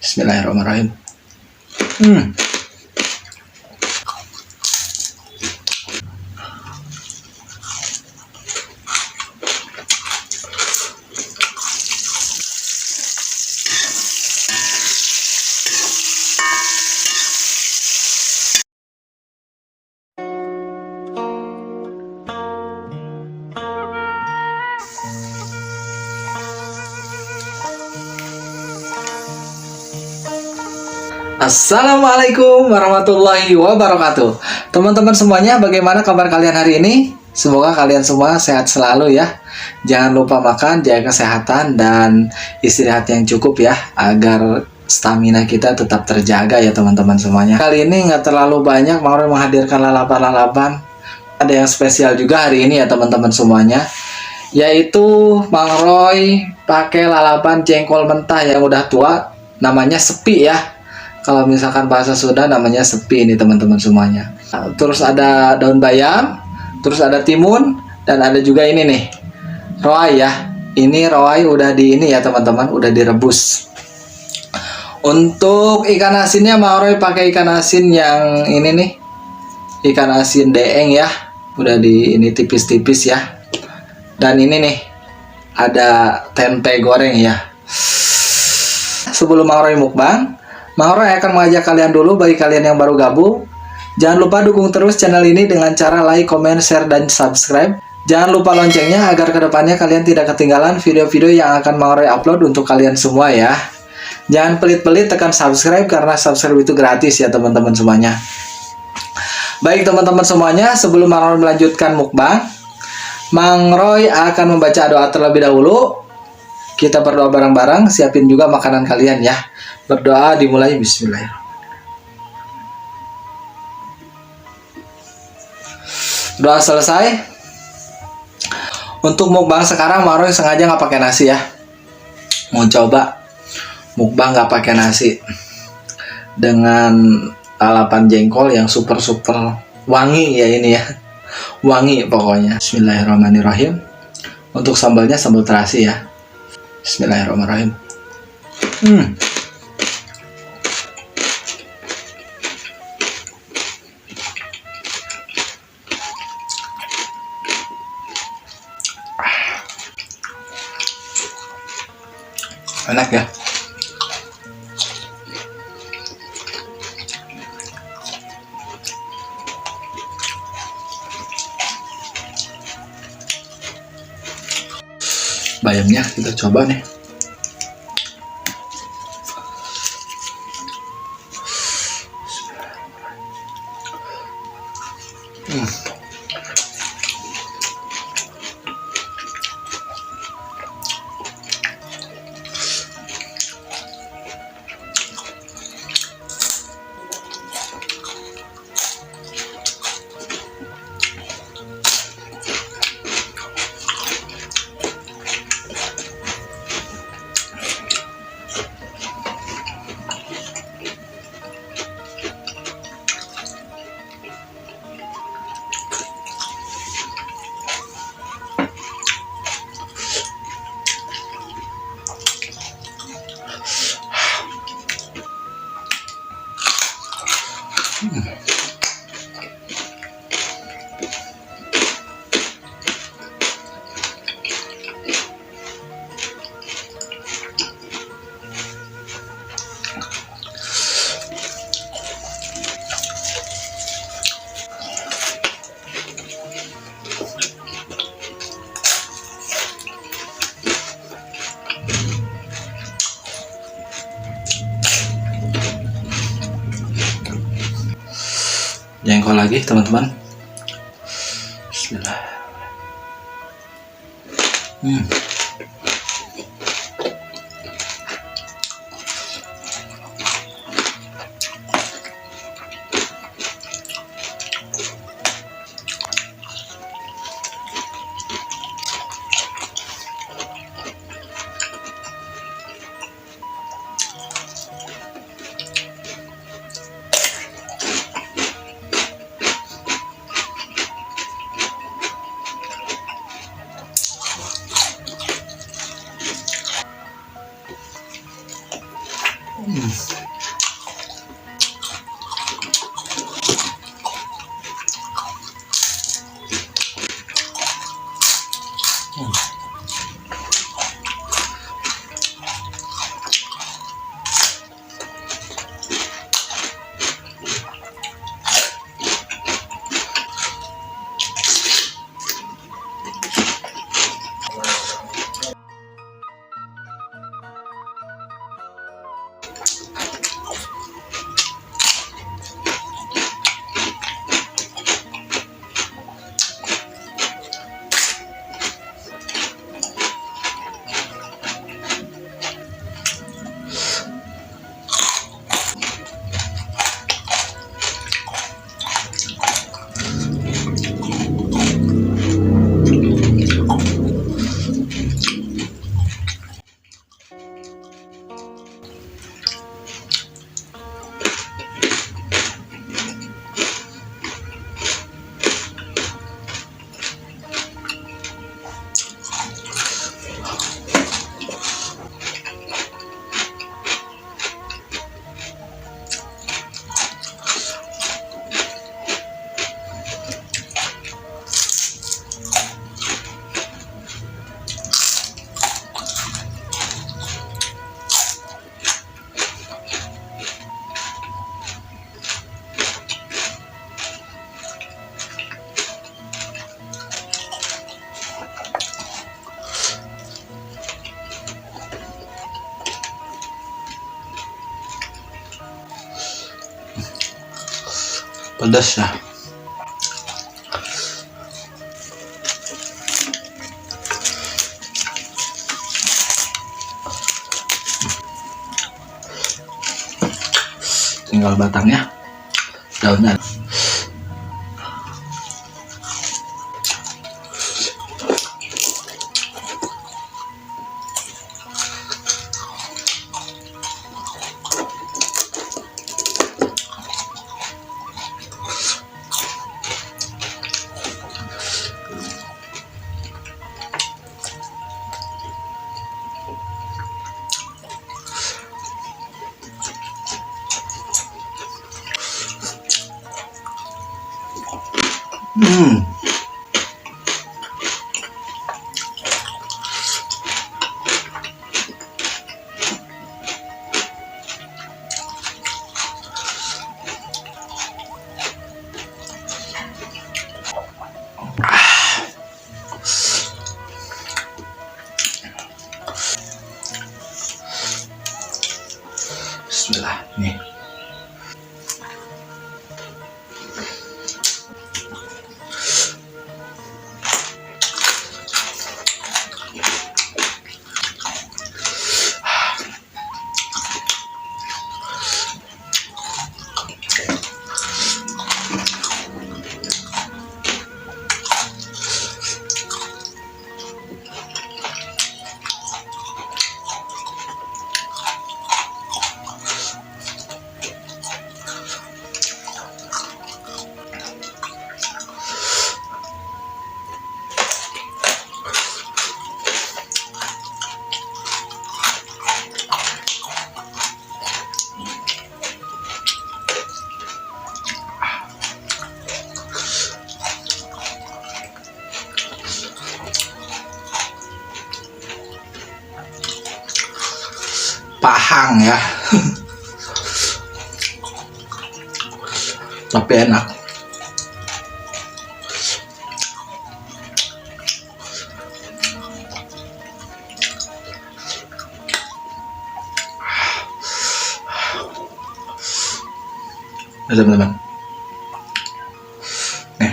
Bismillahirrahmanirrahim. Assalamualaikum warahmatullahi wabarakatuh. Teman-teman semuanya, bagaimana kabar kalian hari ini? Semoga kalian semua sehat selalu ya. Jangan lupa makan, jaga kesehatan, dan istirahat yang cukup ya, agar stamina kita tetap terjaga ya teman-teman semuanya. Kali ini nggak terlalu banyak mau menghadirkan lalapan-lalapan. Ada yang spesial juga hari ini ya teman-teman semuanya, yaitu Mang Roy pakai lalapan jengkol mentah yang udah tua, namanya sepi ya. Kalau misalkan bahasa Sunda namanya sepi ini teman-teman semuanya. Terus ada daun bayam, terus ada timun, dan ada juga ini nih, roai ya. Ini roai udah di ini ya teman-teman, udah direbus. Untuk ikan asinnya Mang Roy pakai ikan asin yang ini nih, ikan asin deeng ya. Udah di ini tipis-tipis ya. Dan ini nih, ada tempe goreng ya. Sebelum Mang Roy mukbang, Mang Roy akan mengajak kalian dulu, bagi kalian yang baru gabung, jangan lupa dukung terus channel ini dengan cara like, comment, share, dan subscribe. Jangan lupa loncengnya agar kedepannya kalian tidak ketinggalan video-video yang akan Mang Roy upload untuk kalian semua ya. Jangan pelit-pelit tekan subscribe, karena subscribe itu gratis ya teman-teman semuanya. Baik teman-teman semuanya, sebelum Mang Roy melanjutkan mukbang, Mang Roy akan membaca doa terlebih dahulu. Kita berdoa bareng-bareng, siapin juga makanan kalian ya. Berdoa dimulai, bismillahirrahmanirrahim. Doa selesai. Untuk mukbang sekarang Mang Roy sengaja nggak pakai nasi ya. Mau coba mukbang nggak pakai nasi, dengan lalapan jengkol yang super wangi ya ini ya. Wangi pokoknya. Bismillahirrahmanirrahim. Untuk sambalnya sambal terasi ya. Bismillahirrahmanirrahim. Enak ya. Bayamnya kita coba nih. Jengkol lagi teman-teman. Bismillah. Pedas ya. Tinggal batangnya, daunnya. Bismillah nih. Pahang ya. Tapi enak. Teman-teman. Nih.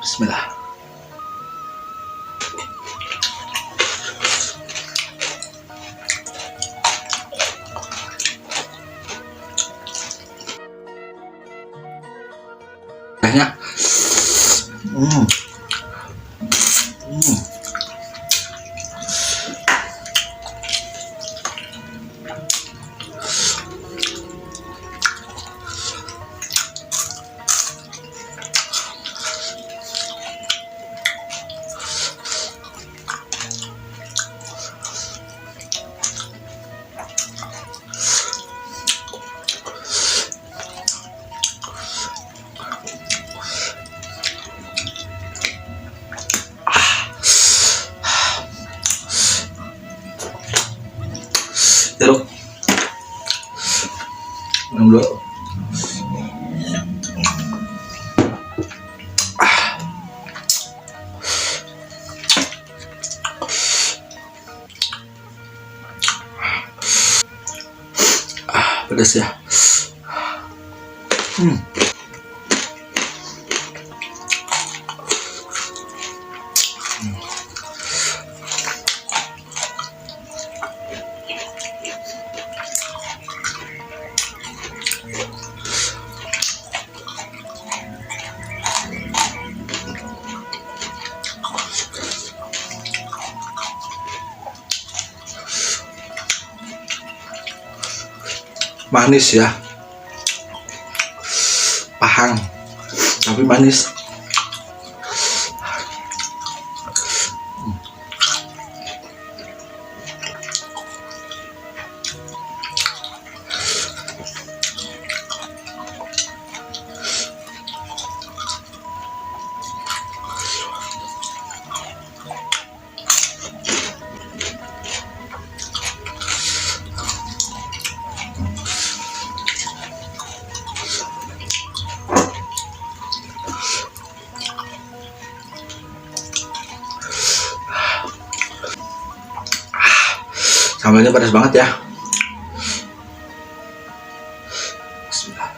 Bismillah. Kayaknya Minum dulu. Pedas ya. Manis ya, pahang tapi manis. Sambalnya pedas banget ya. Bismillah.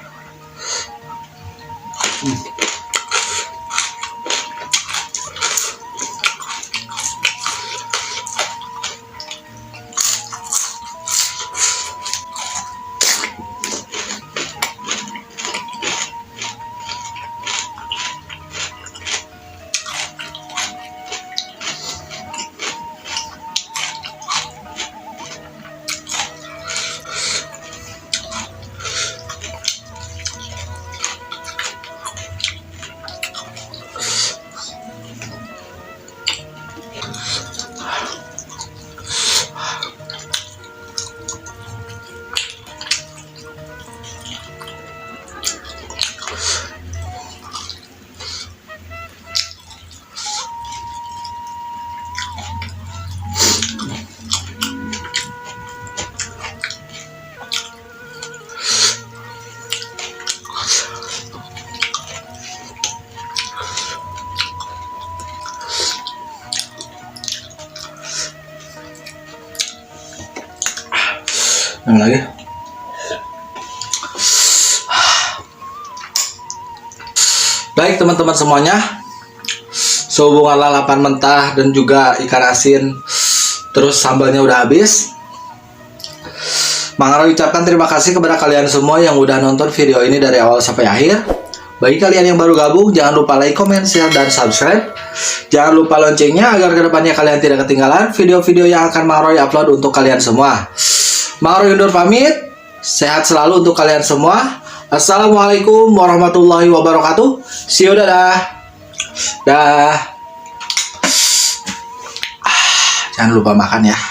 Yang lagi. Baik teman-teman semuanya, sehubungan lalapan mentah dan juga ikan asin, terus sambalnya udah habis. Mang Aroy ucapkan terima kasih kepada kalian semua yang udah nonton video ini dari awal sampai akhir. Bagi kalian yang baru gabung, jangan lupa like, comment, share, dan subscribe. Jangan lupa loncengnya agar kedepannya kalian tidak ketinggalan video-video yang akan Mang Aroy upload untuk kalian semua. Mang Aroy undur pamit, sehat selalu untuk kalian semua. Assalamualaikum warahmatullahi wabarakatuh. See you, dadah. Dah. Jangan lupa makan ya.